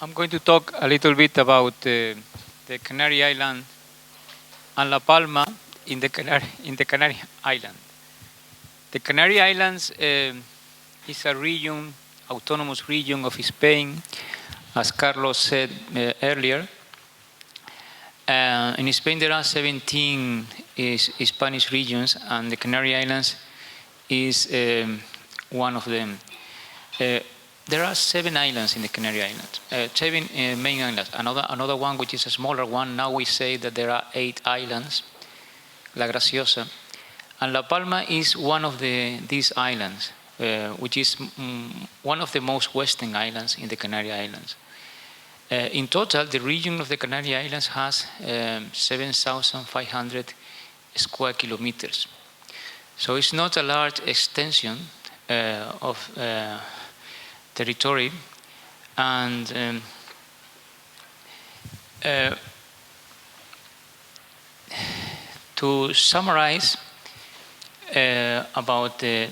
I'm going to talk a little bit about the Canary Island and La Palma in the Canary Island. The Canary Islands is a region, autonomous region of Spain, as Carlos said earlier. In Spain there are 17 Spanish regions, and the Canary Islands is one of them. There are 7 islands in the Canary Islands, 7 main islands. Another one which is a smaller one. Now we say that there are 8 islands, La Graciosa. And La Palma is one of these islands, which is one of the most western islands in the Canary Islands. In total, the region of the Canary Islands has 7,500 square kilometers. So it's not a large extension of territory, and to summarize about the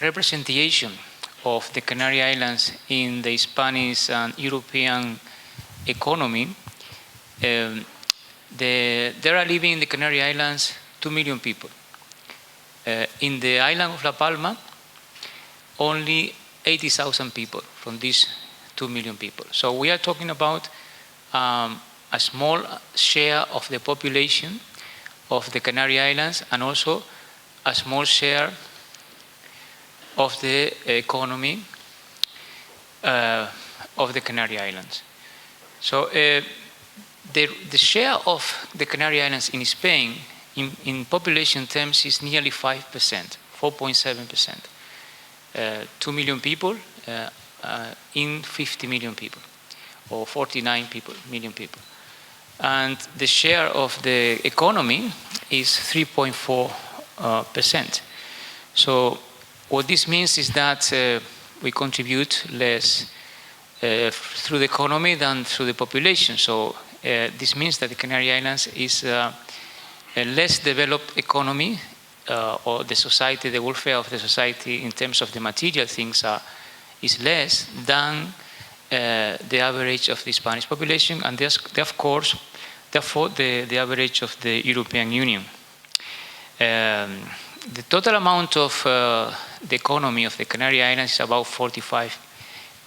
representation of the Canary Islands in the Spanish and European economy, there are living in the Canary Islands 2 million people. In the island of La Palma, only 80,000 people from these 2 million people. So we are talking about a small share of the population of the Canary Islands, and also a small share of the economy of the Canary Islands. So the share of the Canary Islands in Spain in population terms is nearly 5%, 4.7%. 2 million people in 50 million people, or 49 million people. And the share of the economy is 3.4%. So what this means is that we contribute less through the economy than through the population. So this means that the Canary Islands is a less developed economy, or the society, the welfare of the society in terms of the material things is less than the average of the Spanish population, and therefore the average of the European Union. The total amount of the economy of the Canary Islands is about 45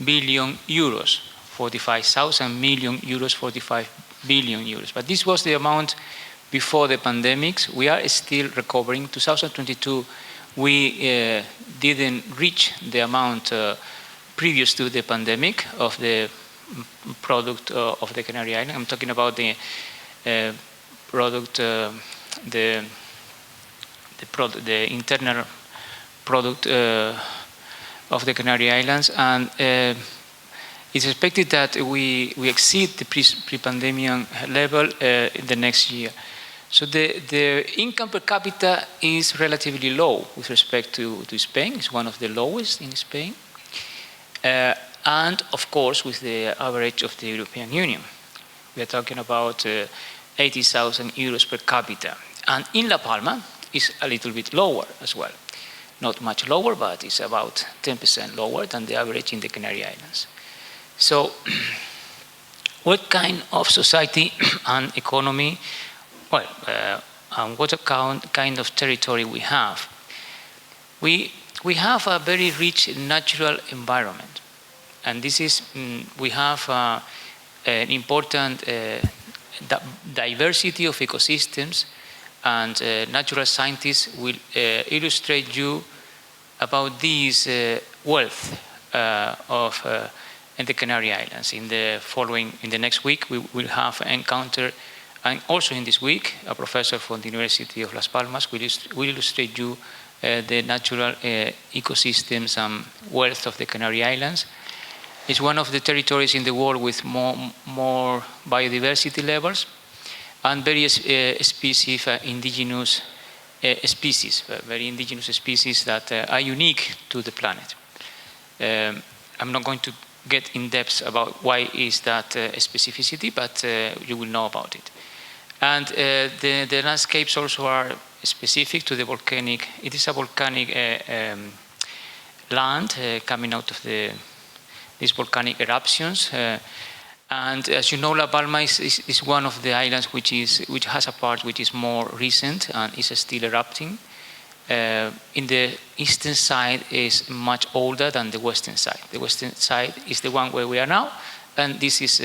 billion euros, 45,000 million euros, 45 billion euros. But this was the amount before the pandemics. We are still recovering. 2022, we didn't reach the amount previous to the pandemic of the product of the Canary Island. I'm talking about the product, the internal product of the Canary Islands, and it's expected that we exceed the pre-pandemic level in the next year. So the income per capita is relatively low with respect to Spain. It's one of the lowest in Spain. And of course with the average of the European Union. We are talking about 80,000 euros per capita. And in La Palma is a little bit lower as well. Not much lower, but it's about 10% lower than the average in the Canary Islands. So what kind of society and economy, and what kind of territory we have? We have a very rich natural environment, and this is, we have an important diversity of ecosystems, and natural scientists will illustrate you about this wealth of in the Canary Islands. In the next week, we will have an encounter, and also in this week, a professor from the University of Las Palmas will illustrate you the natural ecosystems and wealth of the Canary Islands. It's one of the territories in the world with more biodiversity levels, and various species, indigenous species, very indigenous species that are unique to the planet. I'm not going to get in depth about why is that specificity, but you will know about it. And the landscapes also are specific to the volcanic. It is a volcanic land coming out of the these volcanic eruptions. And as you know, La Palma is one of the islands which has a part which is more recent and is still erupting. In the eastern side is much older than the western side. The western side is the one where we are now, and this is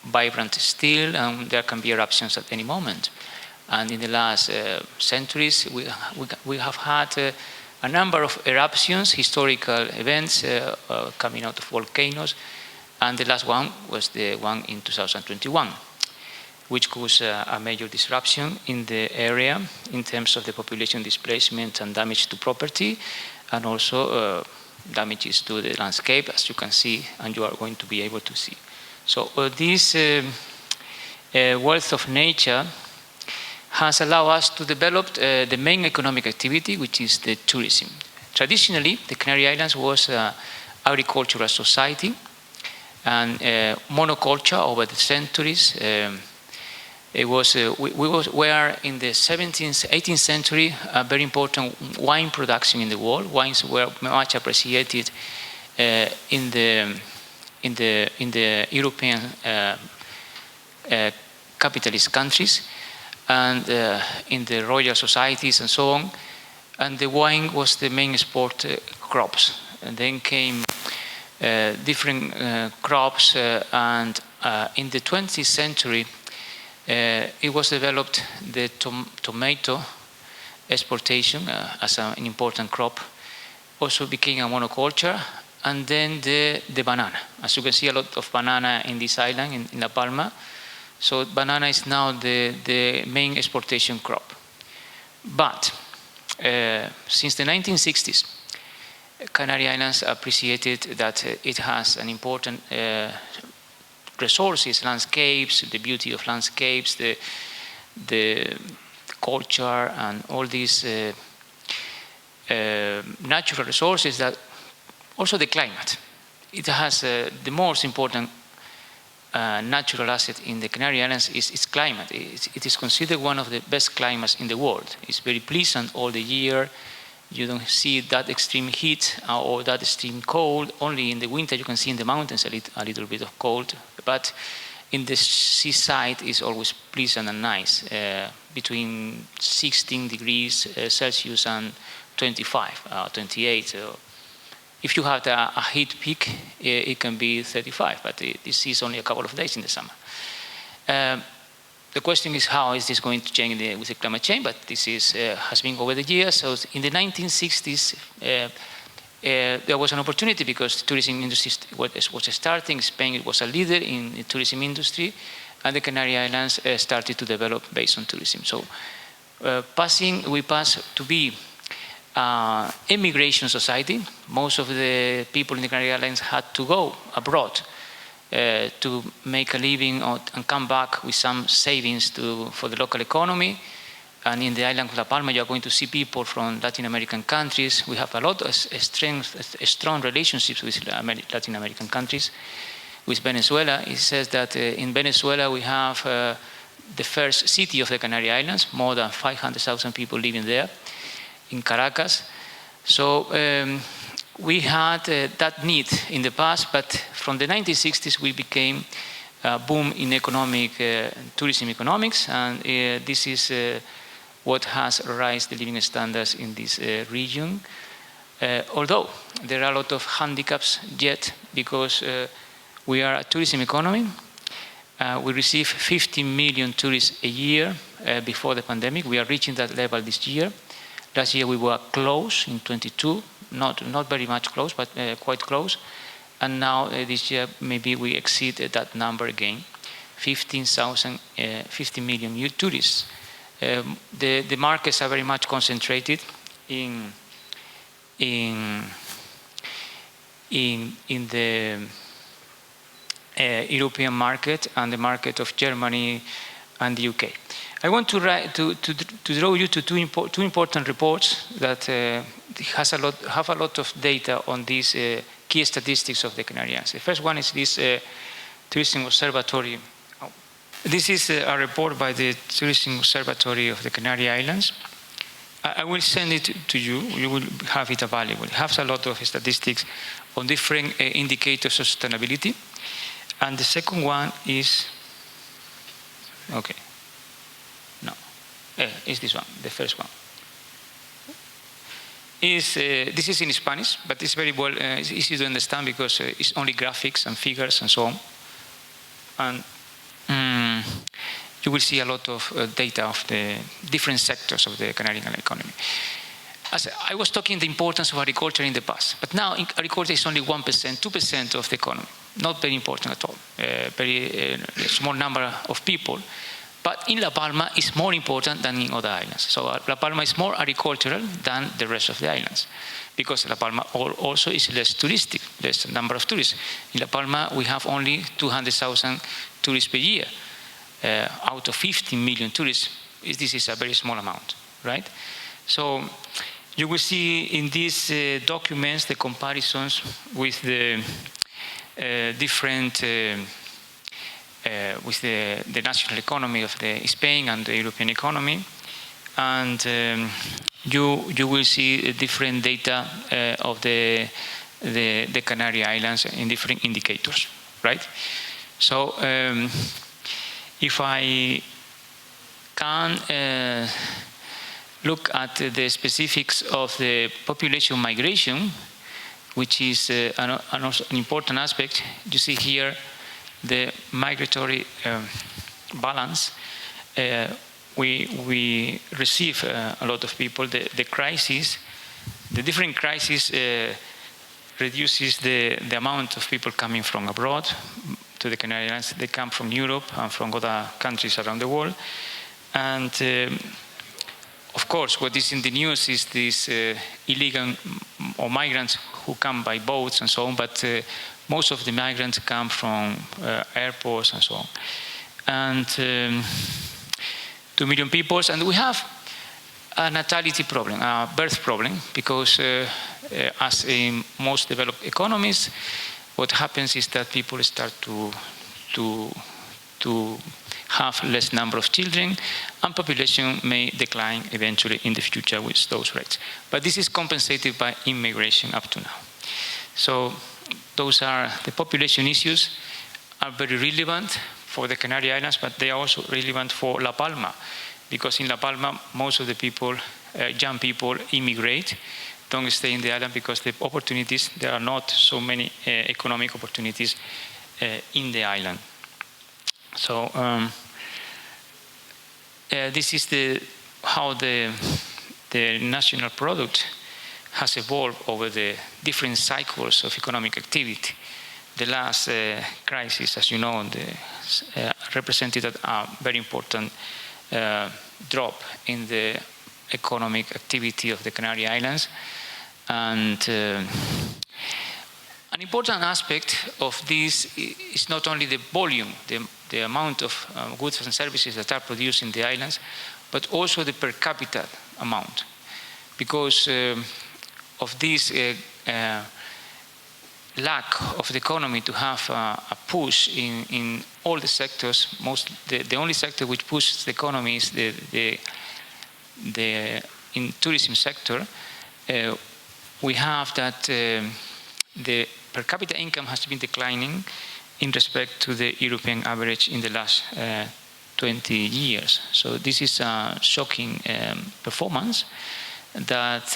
vibrant still, and there can be eruptions at any moment. And in the last centuries, we have had a number of eruptions, historical events coming out of volcanoes, and the last one was the one in 2021, which caused a major disruption in the area in terms of the population displacement and damage to property, and also damages to the landscape, as you can see, and you are going to be able to see. So this wealth of nature has allowed us to develop the main economic activity, which is the tourism. Traditionally, the Canary Islands was an agricultural society and monoculture over the centuries. We were in the 17th, 18th century a very important wine production in the world. Wines were much appreciated in the European capitalist countries and in the royal societies and so on. And the wine was the main export crops. And then came different crops, and in the 20th century, it was developed the tomato exportation as an important crop. Also became a monoculture, and then the banana. As you can see, a lot of banana in this island, in La Palma. So banana is now the main exportation crop. But since the 1960s, Canary Islands appreciated that it has an important resources, landscapes, the beauty of landscapes, the culture, and all these natural resources, that also the climate. It has the most important natural asset in the Canary Islands is climate. It is considered one of the best climates in the world. It's very pleasant all the year. You don't see that extreme heat or that extreme cold. Only in the winter you can see in the mountains a little bit of cold. But in the seaside it's always pleasant and nice, between 16 degrees Celsius and 25, 28. So if you have a heat peak, it can be 35, but this is only a couple of days in the summer. The question is, how is this going to change with the climate change? But this has been over the years. So in the 1960s, there was an opportunity because the tourism industry was starting. Spain was a leader in the tourism industry, and the Canary Islands started to develop based on tourism. So we passed to be immigration society. Most of the people in the Canary Islands had to go abroad to make a living and come back with some savings for the local economy. And in the island of La Palma, you are going to see people from Latin American countries. We have a lot of strong relationships with Latin American countries. With Venezuela, it says that in Venezuela we have the first city of the Canary Islands, more than 500,000 people living there, in Caracas. So we had that need in the past, but from the 1960s we became a boom in tourism economics, and this is what has raised the living standards in this region. Although there are a lot of handicaps yet, because we are a tourism economy. We receive 50 million tourists a year before the pandemic. We are reaching that level this year. Last year we were close in 22, not very much close, but quite close. And now this year maybe we exceed that number again, 50 million new tourists. The markets are very much concentrated in the European market and the market of Germany and the UK. I want to draw you to two important reports that have a lot of data on these key statistics of the Canary Islands. The first one is this Tourism Observatory. This is a report by the Tourism Observatory of the Canary Islands, I will send it to you. You will have it available. It has a lot of statistics on different indicators of sustainability. And the second one is, okay, no, it's this one, the first one. This is in Spanish, but it's very well, it's easy to understand because it's only graphics and figures and so on. And you will see a lot of data of the different sectors of the Canadian economy. As I was talking the importance of agriculture in the past, but now agriculture is only 1%, 2% of the economy. Not very important at all. Very small number of people. But in La Palma, it's more important than in other islands. So La Palma is more agricultural than the rest of the islands, because La Palma also is less touristic, less number of tourists. In La Palma, we have only 200,000 tourists per year. Out of 15 million tourists, this is a very small amount, right? So you will see in these documents the comparisons with the different, with the national economy of the Spain and the European economy, and you will see different data of the Canary Islands in different indicators, right? So if I can look at the specifics of the population migration, which is an important aspect, you see here the migratory balance. We receive a lot of people. The crisis, the different crises reduces the amount of people coming from abroad to the Canary Islands. They come from Europe and from other countries around the world. And of course, what is in the news is these illegal or migrants who come by boats and so on, but most of the migrants come from airports and so on. And 2 million people, and we have a natality problem, a birth problem, because as in most developed economies, what happens is that people start to have less number of children, and population may decline eventually in the future with those rates. But this is compensated by immigration up to now. So those are the population issues are very relevant for the Canary Islands, but they are also relevant for La Palma, because in La Palma, most of the people, young people, immigrate, don't stay in the island because the opportunities, there are not so many economic opportunities in the island. So this is how the national product has evolved over the different cycles of economic activity. The last crisis, as you know, represented a very important drop in the economic activity of the Canary Islands. And an important aspect of this is not only the volume, the amount of goods and services that are produced in the islands, but also the per capita amount. Because of this lack of the economy to have a push in all the sectors, the only sector which pushes the economy is in tourism sector. We have that the per capita income has been declining in respect to the European average in the last 20 years. So this is a shocking performance that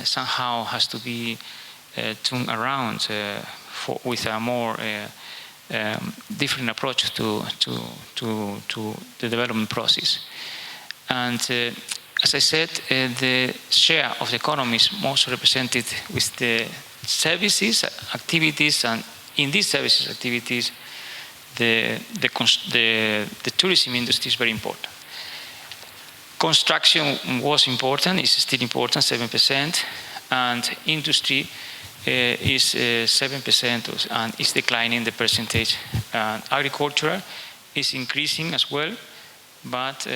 somehow has to be turned around with a more different approach to the development process. And as I said, the share of the economy is most represented with the services, activities, and in these services activities, the tourism industry is very important. Construction was important, is still important, 7%, and industry is 7% and is declining the percentage. Agriculture is increasing as well, but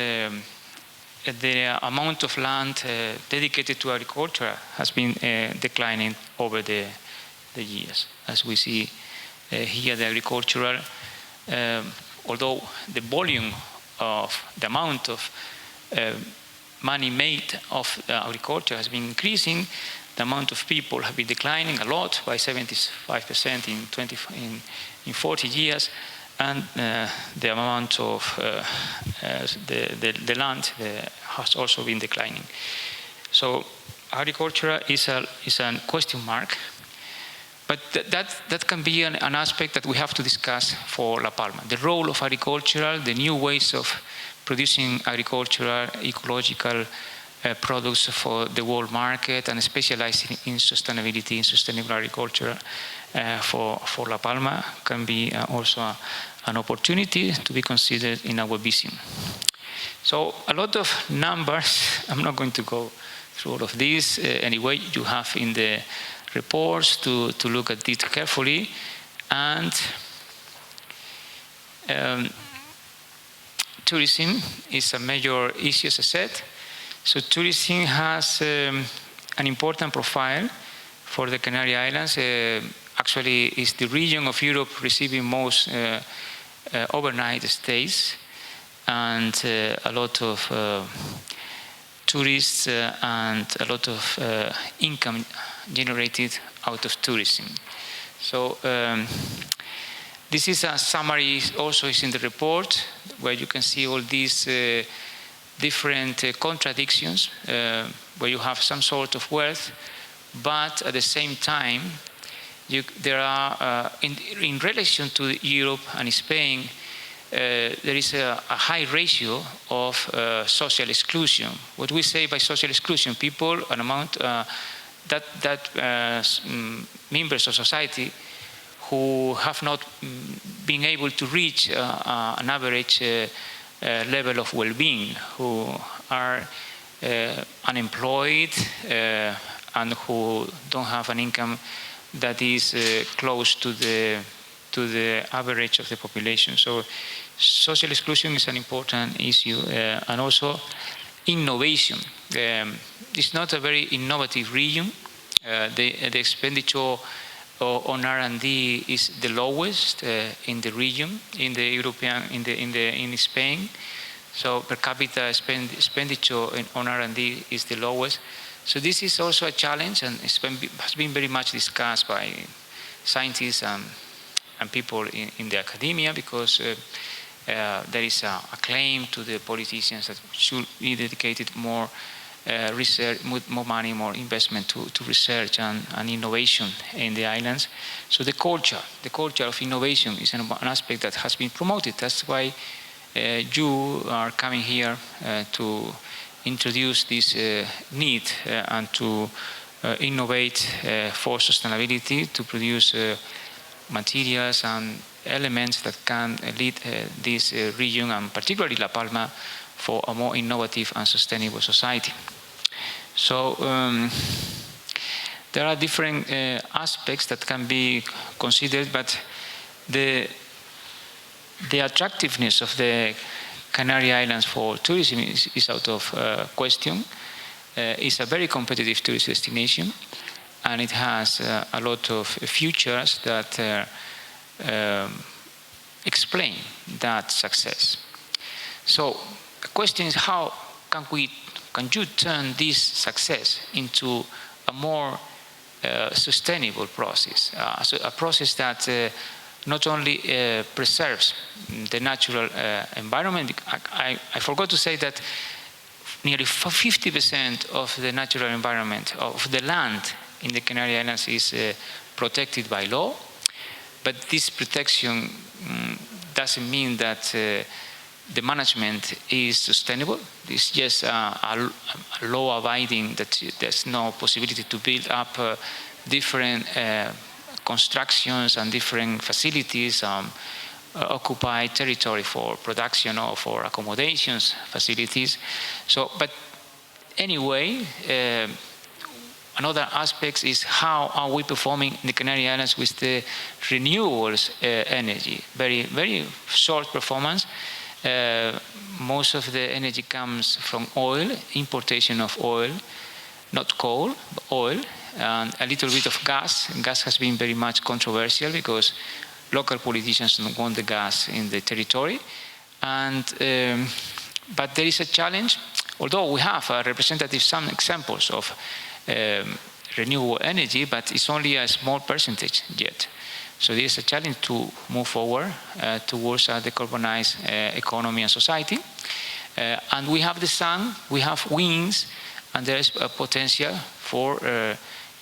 the amount of land dedicated to agriculture has been declining over the years. As we see here, the agricultural, although the volume of the amount of money made of agriculture has been increasing. The amount of people have been declining a lot, by 75% in 40 years, and the amount of the land has also been declining. So agriculture is a question mark, but that can be an aspect that we have to discuss for La Palma. The role of agriculture, the new ways of producing agricultural, ecological products for the world market, and specializing in sustainability, in sustainable agriculture for La Palma can be also an opportunity to be considered in our vision. So a lot of numbers, I'm not going to go through all of this. Anyway, you have in the reports to look at it carefully. And tourism is a major issue, as I said. So tourism has an important profile for the Canary Islands. Actually, it's the region of Europe receiving most overnight stays, and a lot of tourists and a lot of income generated out of tourism. So this is a summary, also is in the report, where you can see all these different contradictions, where you have some sort of wealth, but at the same time, there are, in relation to Europe and Spain, there is a high ratio of social exclusion. What we say by social exclusion, people, an amount members of society who have not been able to reach an average level of well-being, who are unemployed and who don't have an income that is close to the average of the population. So social exclusion is an important issue, and also innovation. It's not a very innovative region. The expenditure on R&D is the lowest in the region, in the European, in Spain. So per capita expenditure on R&D is the lowest. So this is also a challenge, and has been very much discussed by scientists and people in the academia, because there is a claim to the politicians that should be dedicated more research, more money, more investment to research and innovation in the islands. So the culture of innovation is an aspect that has been promoted. That's why you are coming here to introduce this need and to innovate for sustainability, to produce materials and elements that can lead this region, and particularly La Palma, for a more innovative and sustainable society. So there are different aspects that can be considered, but the attractiveness of the Canary Islands for tourism is out of question. It's a very competitive tourist destination, and it has a lot of features that explain that success. So the question is, how can you turn this success into a more sustainable process, so a process that not only preserves the natural environment. I forgot to say that nearly 50% of the natural environment of the land in the Canary Islands is protected by law, but this protection doesn't mean that the management is sustainable. It's just a law-abiding, that there's no possibility to build up different constructions and different facilities, occupy territory for production or for accommodations facilities. So, but anyway, another aspect is how are we performing in the Canary Islands with the renewables energy. Very, very short performance. Most of the energy comes from oil, importation of oil, not coal, but oil, and a little bit of gas. Gas has been very much controversial because local politicians don't want the gas in the territory. And, but there is a challenge. Although we have representative some examples of renewable energy, but it's only a small percentage yet. So there is a challenge to move forward towards a decarbonized economy and society. And we have the sun, we have winds, and there is a potential for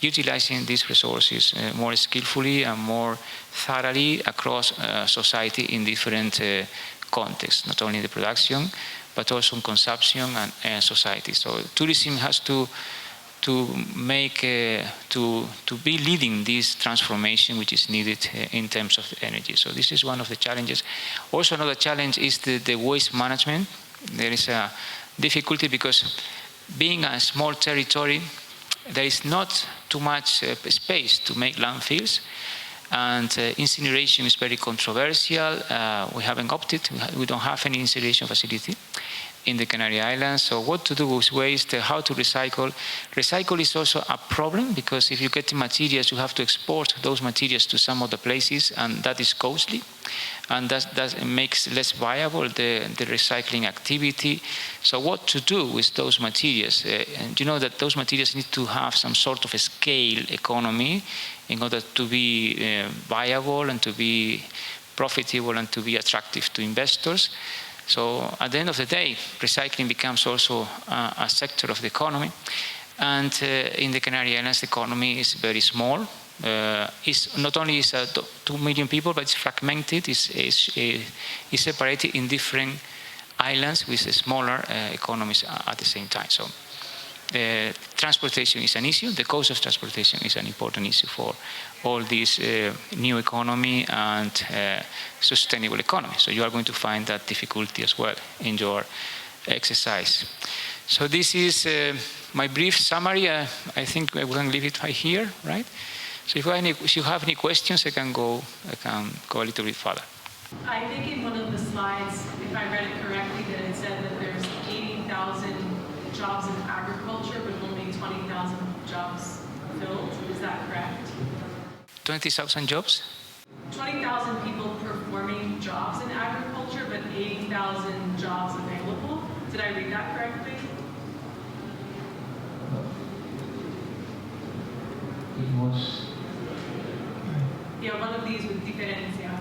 utilizing these resources more skillfully and more thoroughly across society in different contexts, not only in the production, but also in consumption and society. So tourism has to be leading this transformation which is needed in terms of energy. So this is one of the challenges. Also another challenge is the waste management. There is a difficulty because being a small territory, there is not too much space to make landfills, and incineration is very controversial. We haven't opted, we don't have any incineration facility in the Canary Islands. So what to do with waste, how to recycle. Recycle is also a problem because if you get the materials, you have to export those materials to some other places, and that is costly. And that makes less viable the recycling activity. So what to do with those materials? And you know that those materials need to have some sort of a scale economy in order to be viable and to be profitable and to be attractive to investors. So at the end of the day, recycling becomes also a sector of the economy. And in the Canary Islands, the economy is very small. It's not only is 2 million people, but it's fragmented, it's separated in different islands with smaller economies at the same time. So transportation is an issue. The cost of transportation is an important issue for all this new economy and sustainable economy. So you are going to find that difficulty as well in your exercise. So this is my brief summary. I think we can leave it right here, right? So if you have any questions, I can go a little bit further. I think in one of the slides, if I read it correctly, that it said that there's 80,000 jobs in agriculture, but only 20,000 jobs filled. Is that correct? 20,000 jobs? 20,000 people performing jobs in agriculture, but 80,000 jobs available. Did I read that correctly? It was... Yeah, one of these with diferencia.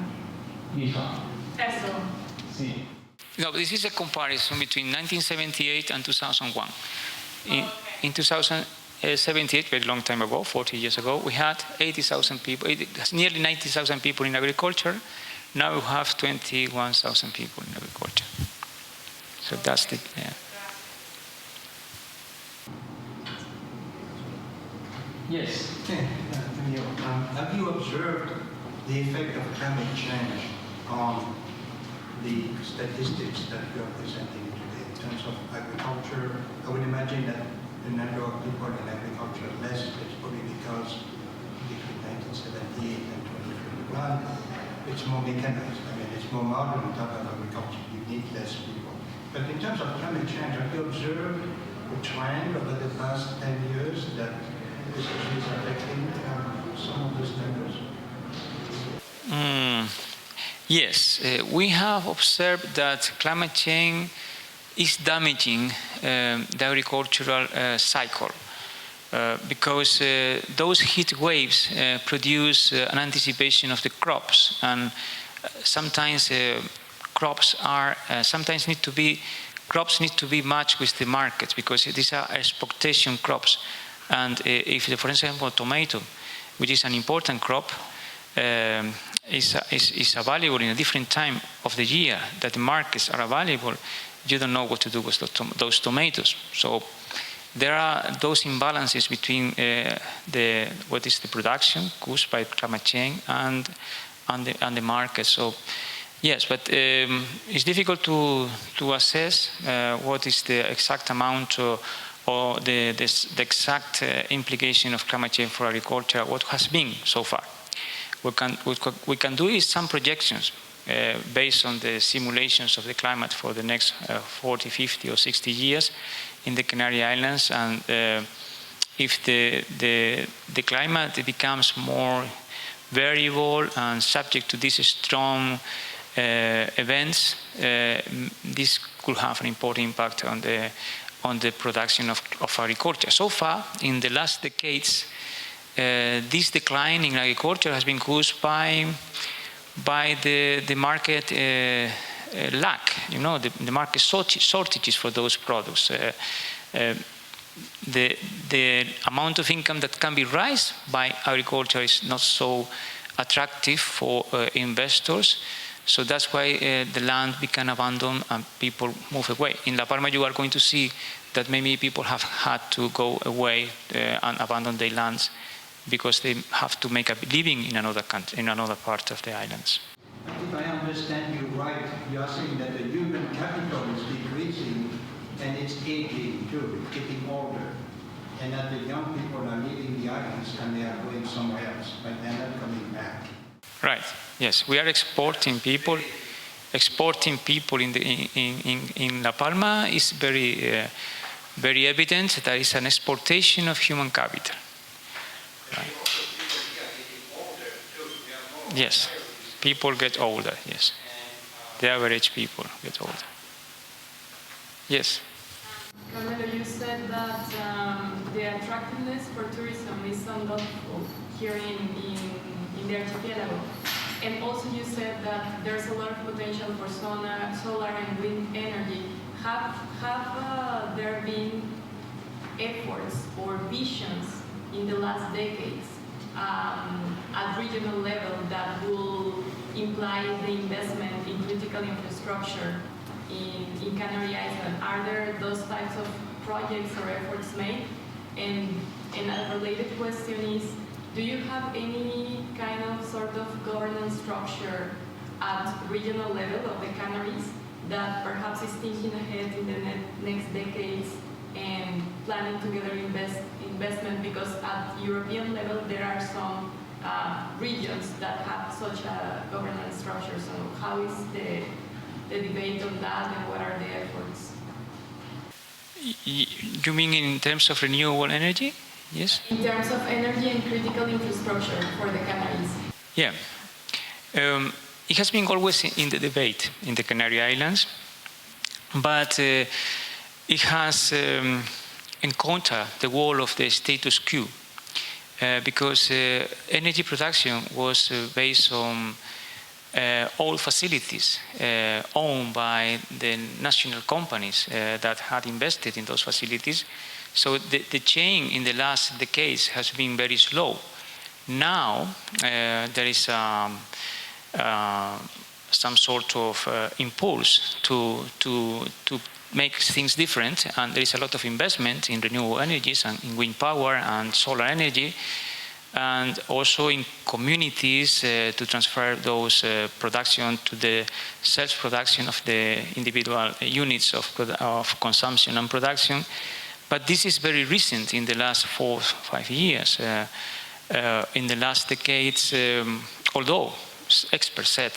Eso. Sí. No, this is a comparison between 1978 and 2001. In 2078, very long time ago, 40 years ago, we had 80,000 people, nearly 90,000 people in agriculture. Now we have 21,000 people in agriculture. So that's the... Yeah. Yes. Have you observed the effect of climate change on the statistics that you are presenting today in terms of agriculture? I would imagine that the number of people in agriculture is less. It's probably because between 1978 and 2021, it's more mechanized. I mean, it's more modern type of agriculture. You need less people. But in terms of climate change, have you observed a trend over the past 10 years that this is affecting some of the standards? Yes, we have observed that climate change is damaging the agricultural cycle because those heat waves produce an anticipation of the crops, and sometimes crops need to be matched with the markets because these are exportation crops. And if, for example, tomato, which is an important crop, is available in a different time of the year that the markets are available, you don't know what to do with those tomatoes. So there are those imbalances between what is the production caused by climate change and the market. So yes, but it's difficult to assess what is the exact amount or the exact implication of climate change for agriculture, what has been so far. What we can do is some projections based on the simulations of the climate for the next 40, 50 or 60 years in the Canary Islands, and if the climate becomes more variable and subject to these strong events, this could have an important impact on on the production of agriculture. So far, in the last decades, this decline in agriculture has been caused by the market lack, the market shortages for those products. The amount of income that can be raised by agriculture is not so attractive for investors. So that's why the land became abandoned and people move away. In La Palma, you are going to see that many people have had to go away and abandon their lands because they have to make a living in another country, in another part of the islands. If I understand you right, you are saying that the human capital is decreasing and it's aging too, it's getting older, and that the young people are leaving the islands and they are going somewhere else, but they're not coming back. Right. Yes, we are exporting people. Exporting people in La Palma is very very evident. There is an exportation of human capital. Right. Yes, people get older. Yes, the average people get older. Yes. Carmelo, you said that the attractiveness for tourism is unlawful here in the archipelago. And also you said that there's a lot of potential for solar and wind energy. Have there been efforts or visions in the last decades at regional level that will imply the investment in critical infrastructure in Canary Island? Are there those types of projects or efforts made? And a related question is, do you have any kind of sort of governance structure at regional level of the Canaries that perhaps is thinking ahead in the next decades and planning together investment? Because at European level there are some regions that have such a governance structure. So how is the debate on that and what are the efforts? You mean in terms of renewable energy? Yes? In terms of energy and critical infrastructure for the Canaries. Yeah. It has been always in the debate in the Canary Islands, but it has encountered the wall of the status quo because energy production was based on old facilities owned by the national companies that had invested in those facilities. So the change in the last decades has been very slow. Now there is some sort of impulse to make things different, and there is a lot of investment in renewable energies and in wind power and solar energy, and also in communities to transfer those production to the self-production of the individual units of consumption and production. But this is very recent in the last 4 or 5 years. In the last decades, although experts said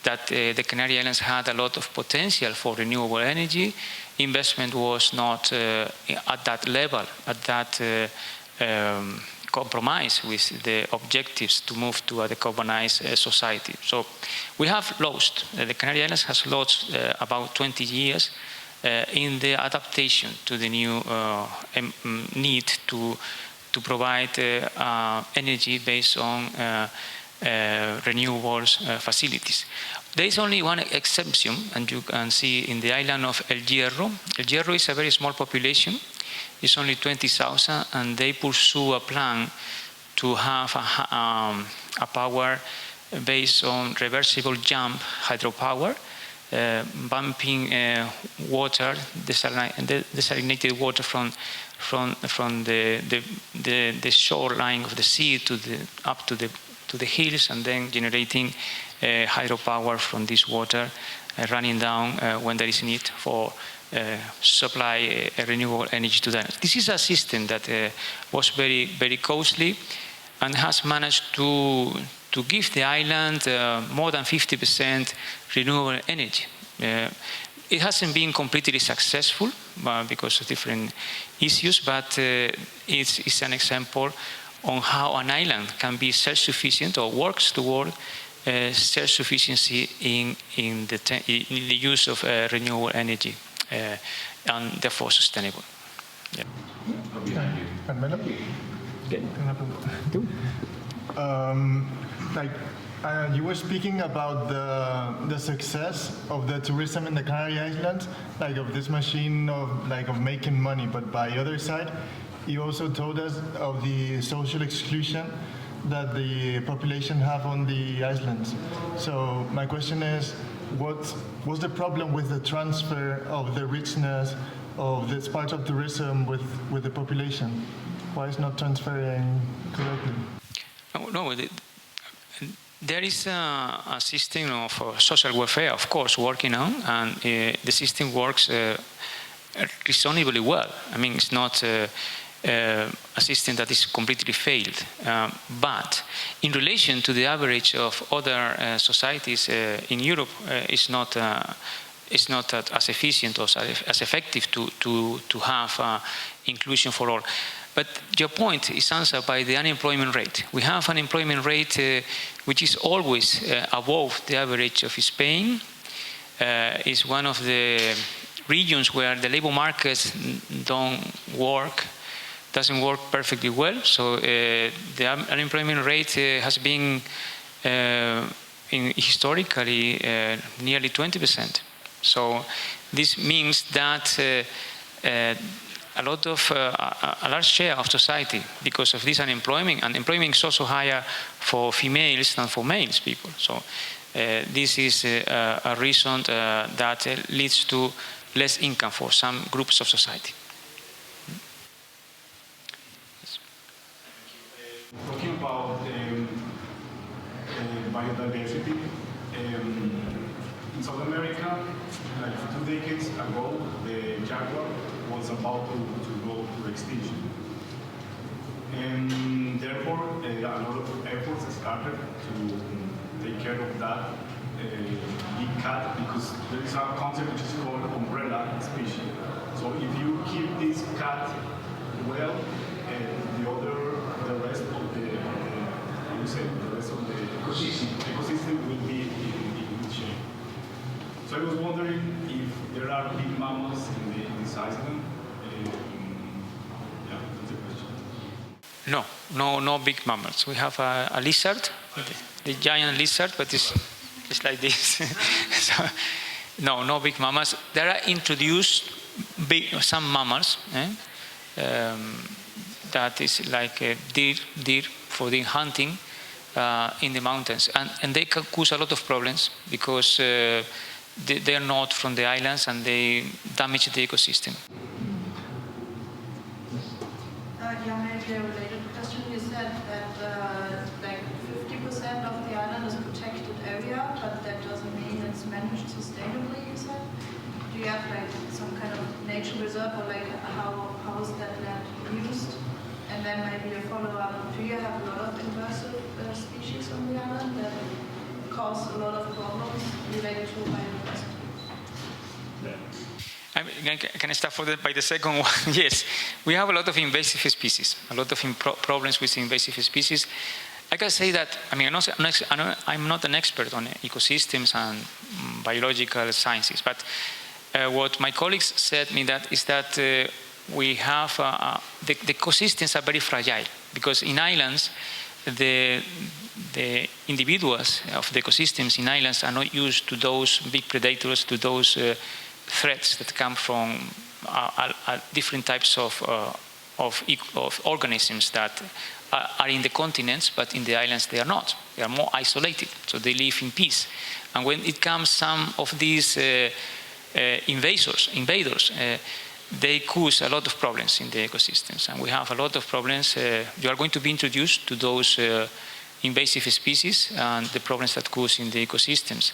that the Canary Islands had a lot of potential for renewable energy, investment was not at that level, at that compromise with the objectives to move to a decarbonized society. So we have lost, the Canary Islands has lost about 20 years in the adaptation to the new need to provide energy based on renewables facilities. There is only one exception, and you can see in the island of El Hierro. El Hierro is a very small population. It's only 20,000, and they pursue a plan to have a power based on reversible jump hydropower, bumping water, desalinated water from the shoreline of the sea up to the hills, and then generating hydropower from this water running down when there is need for supply renewable energy to them. This is a system that was very, very costly and has managed to give the island more than 50% renewable energy. It hasn't been completely successful because of different issues, but it's an example on how an island can be self-sufficient or works toward self-sufficiency in the use of renewable energy. and therefore sustainable. Yeah. Carmelo? You were speaking about the success of the tourism in the Canary Islands, like of this machine of making money. But by the other side, you also told us of the social exclusion that the population have on the islands. So my question is, what's the problem with the transfer of the richness of this part of tourism with the population? Why is not transferring correctly? No, there is a system of social welfare, of course, working on, and the system works reasonably well. I mean, it's not a system that is completely failed. But in relation to the average of other societies in Europe, it's not as efficient or as effective to have inclusion for all. But your point is answered by the unemployment rate. We have an unemployment rate which is always above the average of Spain. It's one of the regions where the labor markets doesn't work perfectly well. So the unemployment rate has been historically nearly 20%. So this means that a large share of society, because of this unemployment, and employment is also higher for females than for males people. So this is a reason that leads to less income for some groups of society. Talking about biodiversity, in South America, like 2 decades ago, the jaguar was about to go to extinction. And therefore, a lot of efforts started to take care of that big cat, because there is a concept which is called umbrella species. So if you keep this cat well, the rest of the ecosystem will be in good shape. So I was wondering if there are big mammals in this island. Yeah, that's the question. No big mammals. We have a lizard, the giant lizard, but it's like this. So, no big mammals. There are introduced some mammals. That is like deer for the hunting in the mountains, and they can cause a lot of problems because they are not from the islands and they damage the ecosystem. Yeah, maybe a related question. You said that like 50% of the island is protected area, but that doesn't mean it's managed sustainably, you said? Do you have like some kind of nature reserve, or like how is that land used? And then maybe a follow-up, do you have a lot of invasive species on the island that cause a lot of problems related to biodiversity? Can I start by the second one? Yes, we have a lot of invasive species, a lot of problems with invasive species. I can say that, I mean, I'm not an expert on ecosystems and biological sciences, but what my colleagues said me that is that we have, the ecosystems are very fragile, because in islands, the individuals of the ecosystems in islands are not used to those big predators, to those threats that come from different types of organisms that are in the continents, but in the islands they are not. They are more isolated, so they live in peace. And when it comes some of these invaders, they cause a lot of problems in the ecosystems, and we have a lot of problems. You are going to be introduced to those invasive species and the problems that cause in the ecosystems.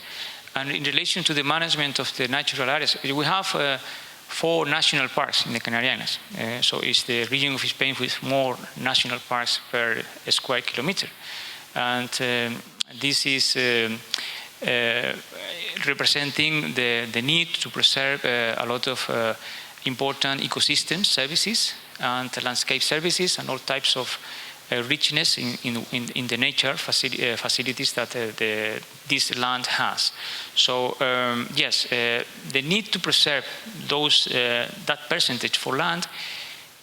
And in relation to the management of the natural areas, we have 4 national parks in the Canary Islands. So it's the region of Spain with more national parks per square kilometer. And this is representing the need to preserve a lot of important ecosystem services and landscape services and all types of richness in the nature facilities that this land has. So yes, the need to preserve that percentage for land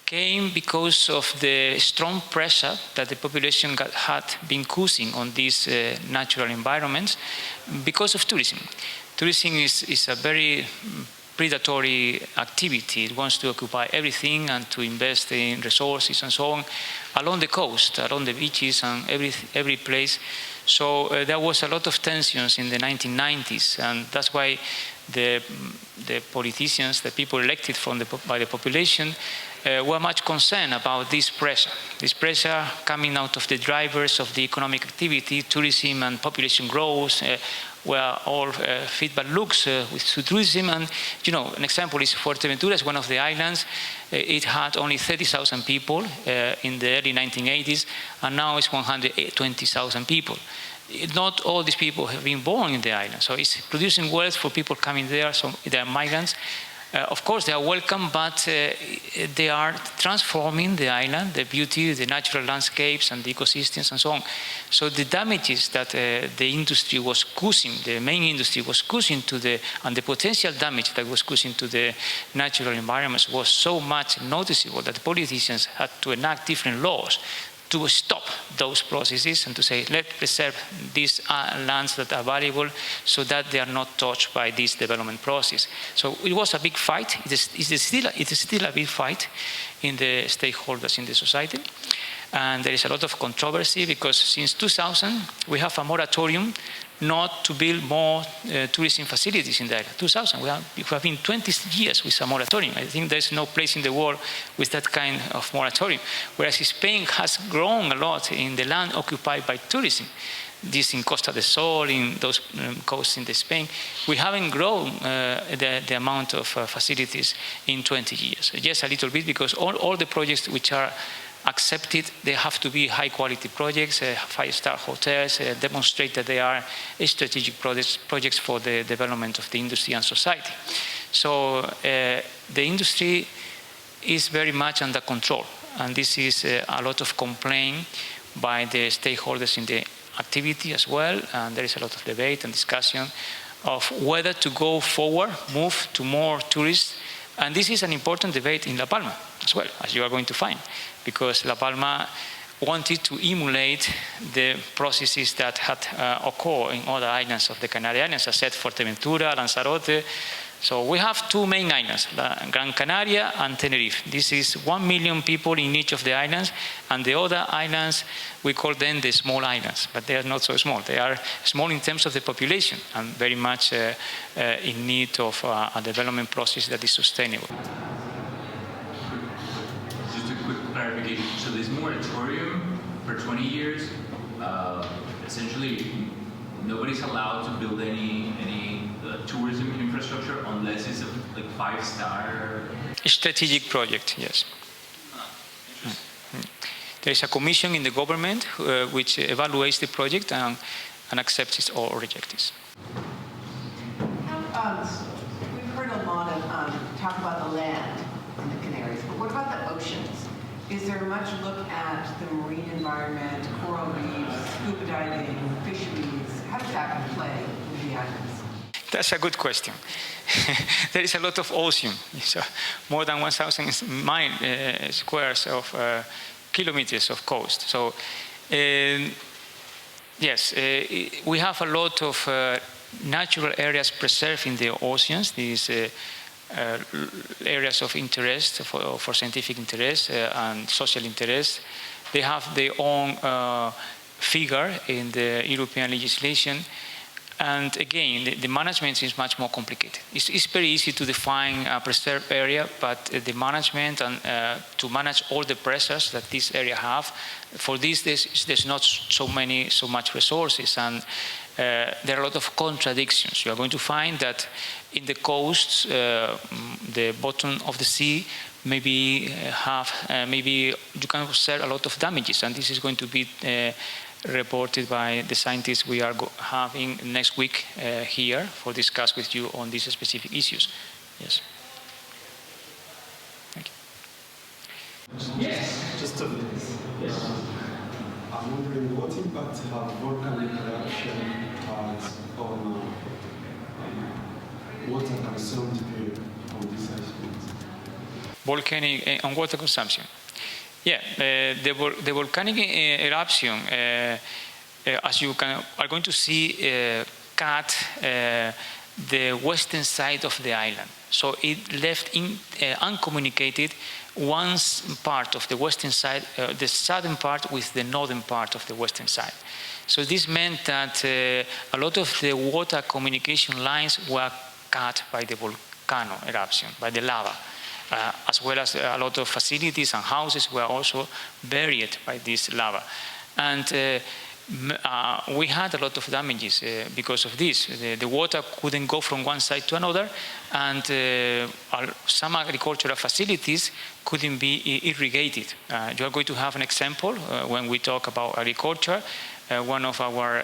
came because of the strong pressure that the population had been causing on these natural environments because of tourism. Tourism is a very predatory activity. It wants to occupy everything and to invest in resources and so on along the coast, along the beaches and every place. So there was a lot of tensions in the 1990s, and that's why the politicians, the people elected by the population, were much concerned about this pressure coming out of the drivers of the economic activity, tourism and population growth, where all feedback looks with tourism. And, you know, an example is Fuerteventura is one of the islands. It had only 30,000 people in the early 1980s, and now it's 120,000 people. Not all these people have been born in the island, so it's producing wealth for people coming there, so they are migrants. Of course, they are welcome, but they are transforming the island, the beauty, the natural landscapes and the ecosystems and so on. So the damages that the industry was causing, the main industry was causing and the potential damage that was causing to the natural environments was so much noticeable that the politicians had to enact different laws to stop those processes and to say, let's preserve these lands that are valuable so that they are not touched by this development process. So it was a big fight. It is still a big fight in the stakeholders in the society. And there is a lot of controversy because since 2000, we have a moratorium not to build more tourism facilities in the area. 2000, we have been 20 years with a moratorium. I think there's no place in the world with that kind of moratorium. Whereas Spain has grown a lot in the land occupied by tourism. This in Costa del Sol, in those coasts in Spain, we haven't grown the amount of facilities in 20 years. Just a little bit because all the projects which are accepted, they have to be high-quality projects, five-star hotels, demonstrate that they are strategic projects for the development of the industry and society. So the industry is very much under control, and this is a lot of complaint by the stakeholders in the activity as well, and there is a lot of debate and discussion of whether to go forward, move to more tourists, and this is an important debate in La Palma as well, as you are going to find, because La Palma wanted to emulate the processes that had occurred in other islands of the Canary Islands, as I said, Fuerteventura, Lanzarote. So we have two main islands, Gran Canaria and Tenerife. This is 1 million people in each of the islands, and the other islands, we call them the small islands, but they are not so small. They are small in terms of the population and very much in need of a development process that is sustainable. Just a quick clarification. So this moratorium for 20 years, essentially nobody's allowed to build any tourism infrastructure unless it's a five-star strategic project, yes. There is a commission in the government which evaluates the project and accepts it or rejects it. We've heard a lot of talk about the land in the Canaries, but what about the oceans? Is there much look at the marine environment, coral reefs, scuba diving, fisheries? How does that play in the islands? That's a good question. There is a lot of ocean, so more than 1,000 squares of kilometers of coast. So yes, we have a lot of natural areas preserved in the oceans, these areas of interest for scientific interest and social interest. They have their own figure in the European legislation. And again, the management is much more complicated. It's very easy to define a preserved area, but the management and to manage all the pressures that this area have, for this there's not so much resources, and there are a lot of contradictions. You are going to find that in the coasts, the bottom of the sea, maybe you can observe a lot of damages, and this is going to be reported by the scientists we are having next week here for discuss with you on these specific issues. Yes. Thank you. Yes. Just a Yes. I'm wondering what impact have volcanic eruption has on water consumption on these islands? Volcanic on water consumption. Yeah, the volcanic eruption, as you are going to see, cut the western side of the island. So it left uncommunicated one part of the western side, the southern part with the northern part of the western side. So this meant that a lot of the water communication lines were cut by the volcano eruption, by the lava. As well as a lot of facilities and houses were also buried by this lava. And we had a lot of damages because of this. The water couldn't go from one side to another, and some agricultural facilities couldn't be irrigated. You are going to have an example when we talk about agriculture. One of our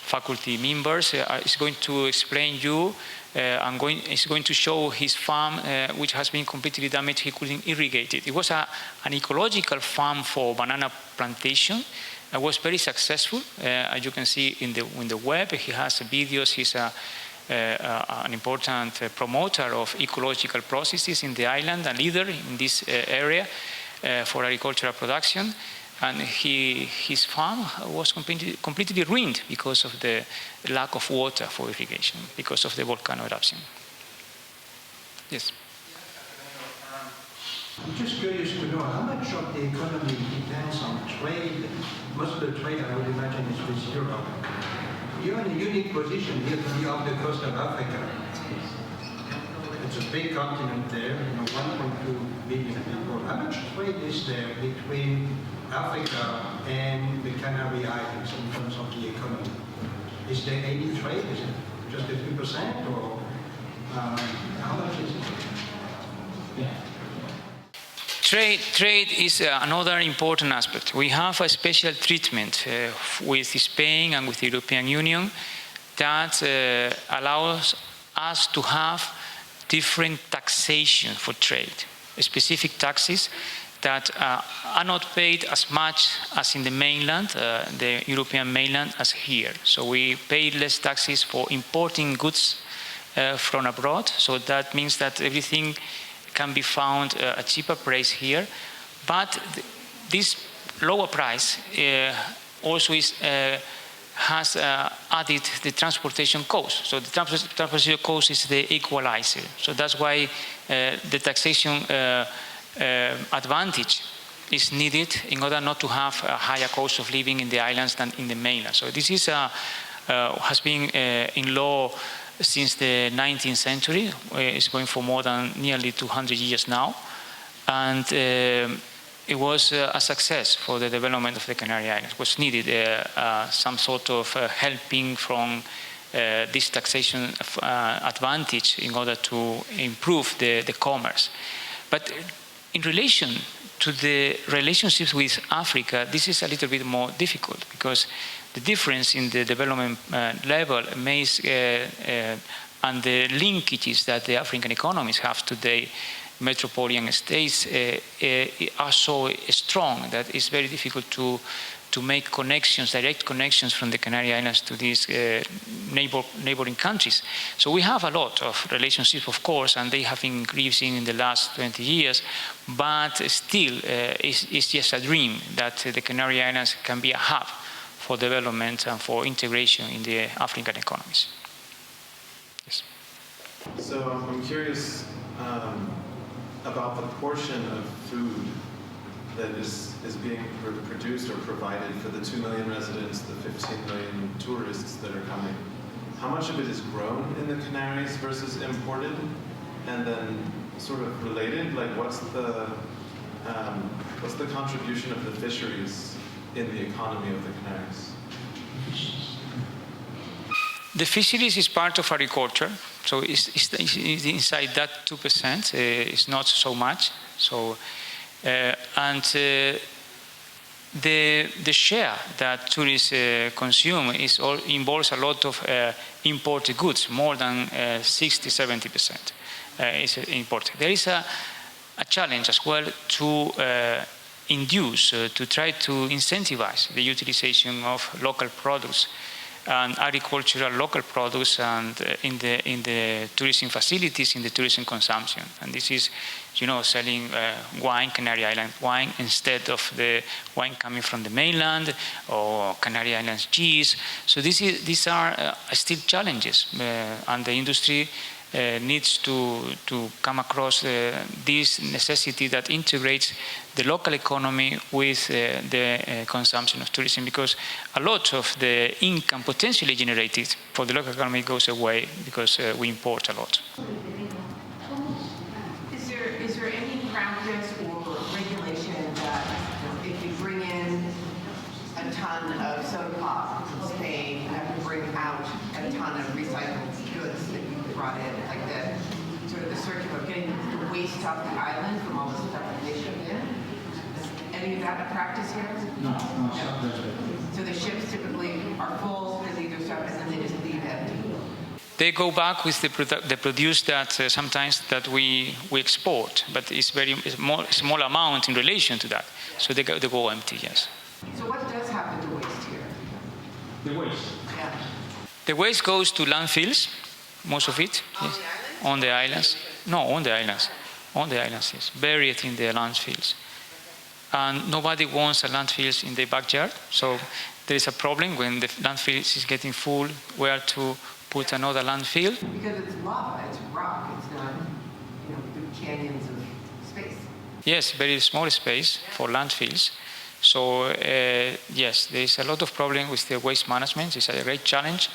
faculty members is going to explain you is going to show his farm, which has been completely damaged. He couldn't irrigate it. It was an ecological farm for banana plantation. It was very successful. As you can see in the web, he has videos. He's an important promoter of ecological processes in the island, a leader in this area for agricultural production. And his farm was completely ruined because of the lack of water for irrigation, because of the volcano eruption. Yes? I'm just curious to know how much of the economy depends on trade. Most of the trade, I would imagine, is with Europe. You're in a unique position here to be off the coast of Africa. It's a big continent there, 1.2 billion people. How much trade is there between Africa and the Canary Islands in terms of the economy? Is there any trade? Is it just a few percent, or how much is it? Yeah. Trade is another important aspect. We have a special treatment with Spain and with the European Union that allows us to have different taxation for trade, specific taxes that are not paid as much as in the mainland, the European mainland, as here. So we pay less taxes for importing goods from abroad. So that means that everything can be found at a cheaper price here. But this lower price also has added the transportation cost. So the transportation cost is the equalizer. So that's why the taxation advantage is needed in order not to have a higher cost of living in the islands than in the mainland. So this is has been in law since the 19th century. It's going for more than nearly 200 years now. And it was a success for the development of the Canary Islands. It was needed some sort of helping from this taxation advantage in order to improve the commerce. But in relation to the relationships with Africa, this is a little bit more difficult because the difference in the development level and the linkages that the African economies have today, metropolitan states, are so strong that it's very difficult to make connections, direct connections from the Canary Islands to these neighboring countries. So we have a lot of relationships, of course, and they have been increasing in the last 20 years, but still it's just a dream that the Canary Islands can be a hub for development and for integration in the African economies. Yes. So I'm curious about the portion of food that is being produced or provided for the 2 million residents, the 15 million tourists that are coming. How much of it is grown in the Canaries versus imported? And then sort of related, like what's the contribution of the fisheries in the economy of the Canaries? The fisheries is part of agriculture, so it's inside that 2%. It's not so much. So, the share that tourists consume involves a lot of imported goods, more than 60–70% is imported. There is a challenge as well to induce, to try to incentivize the utilization of local products and agricultural local products and in the tourism facilities, in the tourism consumption. And this is, selling wine, Canary Island wine, instead of the wine coming from the mainland or Canary Islands cheese. So these are still challenges, and the industry needs to come across this necessity that integrates the local economy with the consumption of tourism, because a lot of the income potentially generated for the local economy goes away because we import a lot. Is there any practice or regulation that if you bring in a ton of soda pop from Spain, you have to bring out a ton of recycled goods that you brought in, like the sort of the circular of getting the waste off the island from all the stuff that they shipped in? Is any of that a practice here? No. So the ships typically are full, they leave their stuff, and then they just leave empty. They go back with the produce that sometimes that we export, but it's very small amount in relation to that. So they go empty, yes. So what does happen to waste here? The waste. Yeah. The waste goes to landfills, most of it. Yes. On the islands? No, on the islands. On the islands, yes. Buried in the landfills. And nobody wants a landfill in their backyard. So there is a problem when the landfill is getting full, where to put another landfill. Because it's lava, it's rock, it's not, big canyons of space. Yes, very small space for landfills. So yes, there is a lot of problem with the waste management. It's a great challenge.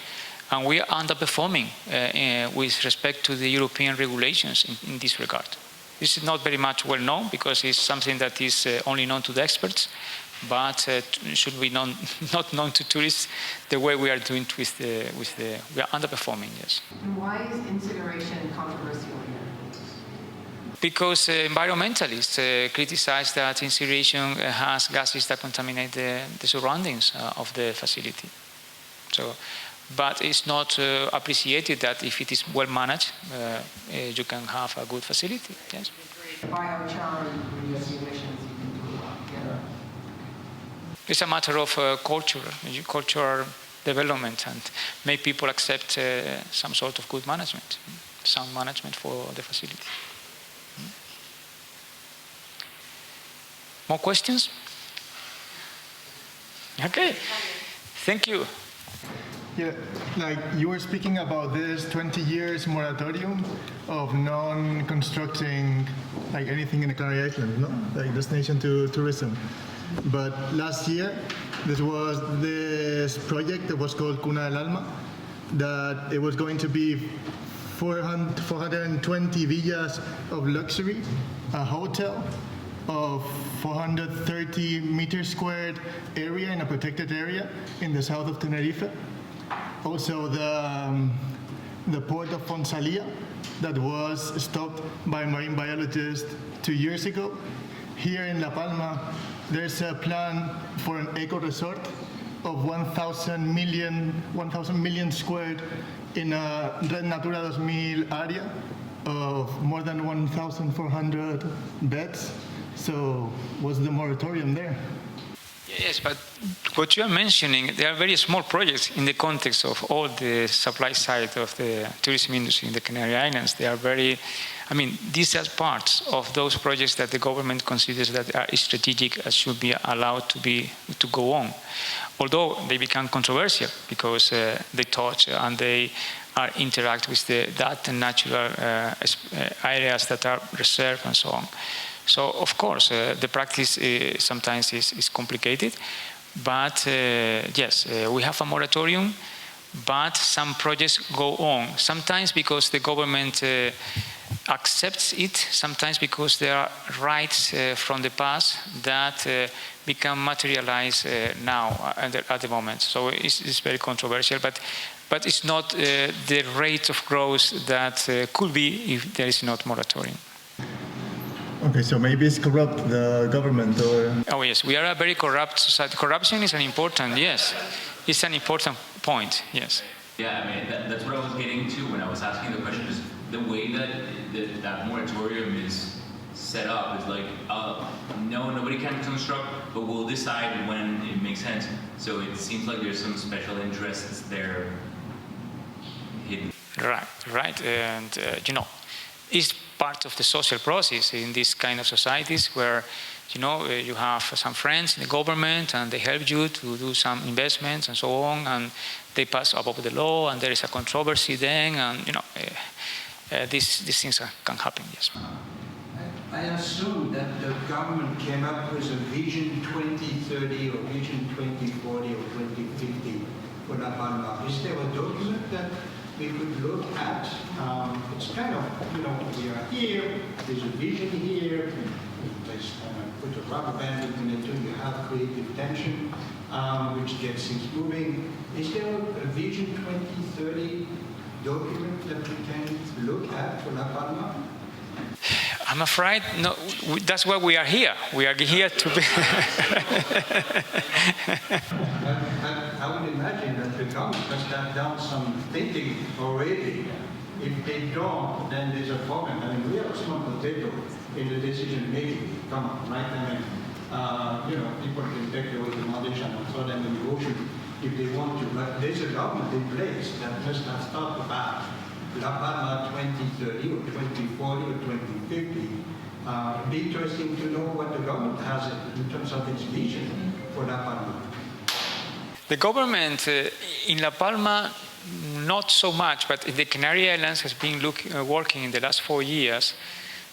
And we are underperforming with respect to the European regulations in this regard. This is not very much well known because it's something that is only known to the experts, but should be not known to tourists the way we are doing with the we are underperforming, yes. And why is incineration controversial here? Because environmentalists criticize that incineration has gases that contaminate the surroundings of the facility. So, but it's not appreciated that if it is well managed, you can have a good facility. Yes. Biochar and reducing emissions, you can do a lot. Yeah. It's a matter of cultural development, and make people accept some sort of good management, sound management for the facility. More questions? Okay. Thank you. Yeah, like you were speaking about this 20 years moratorium of non-constructing like anything in the Canary Islands, no? Like destination to tourism. But last year, there was this project that was called Cuna del Alma, that it was going to be 420 villas of luxury, a hotel of 430 meters squared area in a protected area in the south of Tenerife. Also the port of Fonsalia that was stopped by marine biologists 2 years ago. Here in La Palma, there's a plan for an eco resort of 1,000 million squared in a Red Natura 2000 area of more than 1,400 beds. So what's the moratorium there? Yes, but what you are mentioning, they are very small projects in the context of all the supply side of the tourism industry in the Canary Islands. They are these are parts of those projects that the government considers that are strategic and should be allowed to go on. Although they become controversial because they touch and they interact with that natural areas that are reserved and so on. So, of course, the practice sometimes is complicated, but yes, we have a moratorium, but some projects go on, sometimes because the government accepts it, sometimes because there are rights from the past that become materialized now at the moment. So it's very controversial, but it's not the rate of growth that could be if there is not moratorium. Okay, so maybe it's corrupt, the government, or... Oh yes, we are a very corrupt society. Corruption is it's an important point, yes. Yeah, that's what I was getting to when I was asking the question, is the way that that moratorium is set up. It's like, no, nobody can construct, but we'll decide when it makes sense. So it seems like there's some special interests there hidden. Right, and it's part of the social process in these kind of societies where, you have some friends in the government and they help you to do some investments and so on, and they pass above the law, and there is a controversy then, and these things can happen. Yes. I assume that the government came up with a Vision 2030 or Vision 2040 or 2050 for La Palma. Is there a document that we could look at? It's kind of, we are here, there's a vision here, let's put a rubber band between the two, you have creative tension, which gets things moving. Is there a Vision 2030 document that we can look at for La Palma? I'm afraid, no, that's why we are here. We are here to be... I would imagine that the government must have done some thinking already. If they don't, then there's a problem. I mean, we are a small potato in the decision making. Come on, right? I mean, people can take away the knowledge and throw them in the ocean if they want to. But there's a government in place that must have thought about La Palma 2030 or 2040 or 2050. It'd be interesting to know what the government has in terms of its vision for La Palma. The government in La Palma, not so much, but the Canary Islands has been working in the last 4 years,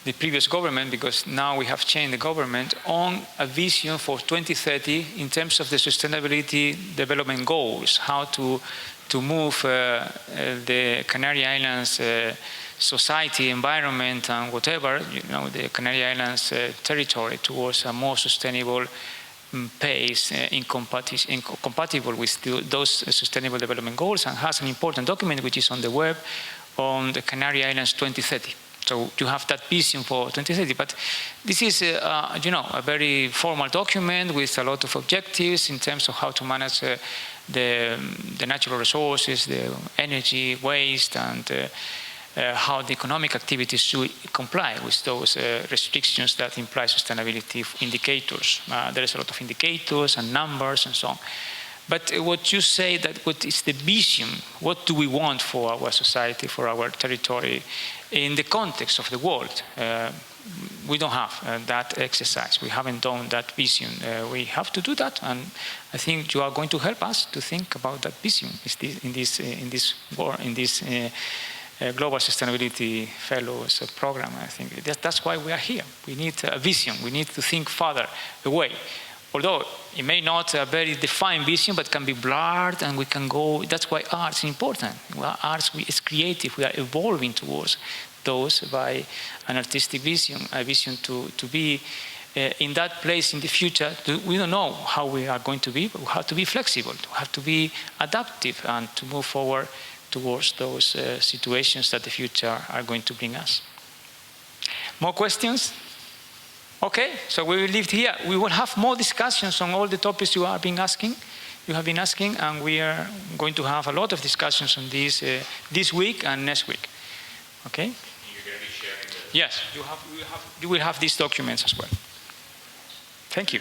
the previous government, because now we have changed the government, on a vision for 2030 in terms of the sustainability development goals, how to move the Canary Islands society, environment, and whatever, the Canary Islands territory towards a more sustainable pace compatible with those sustainable development goals, and has an important document which is on the web on the Canary Islands 2030. So you have that vision for 2030, but this is, a very formal document with a lot of objectives in terms of how to manage the natural resources, the energy, waste, and how the economic activities should comply with those restrictions that imply sustainability indicators. There is a lot of indicators and numbers and so on. But what you say, that what is the vision, what do we want for our society, for our territory, in the context of the world? We don't have that exercise. We haven't done that vision. We have to do that, and I think you are going to help us to think about that vision in this Global Sustainability Fellows program. I think that's why we are here. We need a vision. We need to think further away. Although it may not a very defined vision, but can be blurred, and we can go. That's why arts is important. Arts is creative. We are evolving towards those by an artistic vision, a vision to be in that place in the future. We don't know how we are going to be, but we have to be flexible. We have to be adaptive and to move forward towards those situations that the future are going to bring us. More questions? Okay, so we will leave it here. We will have more discussions on all the topics you have been asking, and we are going to have a lot of discussions on this week and next week. Okay? And you're going to be sharing the... Yes, you will have these documents as well. Thank you.